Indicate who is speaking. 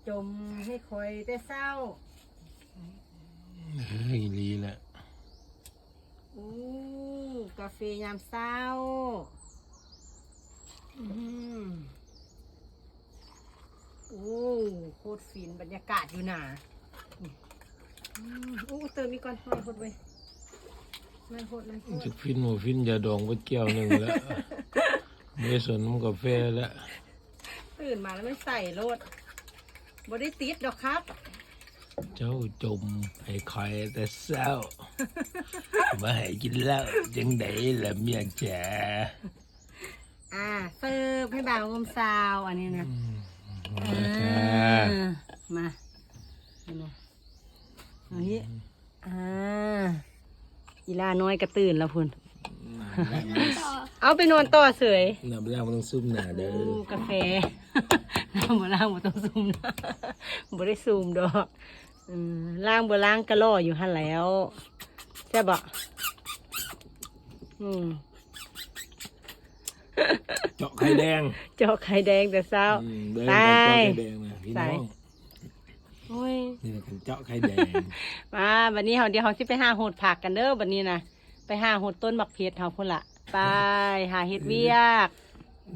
Speaker 1: จมให้คอยแต่เศร้า
Speaker 2: เฮ้ยลีแหละ
Speaker 1: อู้กาแฟยามเศร้าอู้โคตรฟินบรรยากาศอยู่หนาอู้เติมอีกก่อนไม่หดไว้ไม่หดเลย
Speaker 2: จะฟินหมูฟินยาดองวัดแก้วหนึ่งแล้วไม่สนน้ำกาแฟแล้ว
Speaker 1: ตื่นมาแล้วไม่ใส่รถบ่ได้ติดดอกครับ
Speaker 2: เจ้าจมให้คอยแต่เศร้ามาให้กินเหล้าจังไดล่ะเมียจ๋า
Speaker 1: เสิร์ฟให้บ่าวงมสาวอันนี้นะมาเอานี้อีลาน้อยก็ตื่นแล้วพุ่นเอาไปนอนต่อเสย
Speaker 2: น้ำล้างมันต้องซุ่มหนาเด้
Speaker 1: อกาแฟน้ำบ่ล้างบ่ต้องซูมนะบ่ได้ซูมดอกล้างบ่ล้างก็ล่ออยู่หั่นแล้วใช่บ่
Speaker 2: เจาะไข่แดง
Speaker 1: เจาะไข่แดงแต่เช้า
Speaker 2: ไปเจาะไข่แดงนะพี่น้อง
Speaker 1: โอ้ย
Speaker 2: นี่แหละเจาะไข่แดง
Speaker 1: มาวันนี้เดี๋ยวเราสิไปหาโหดผักกันเด้อวันนี้นะไปหาโหดต้นบักเพชรเฮาพุ่นละไปหาเฮ็ดเวียก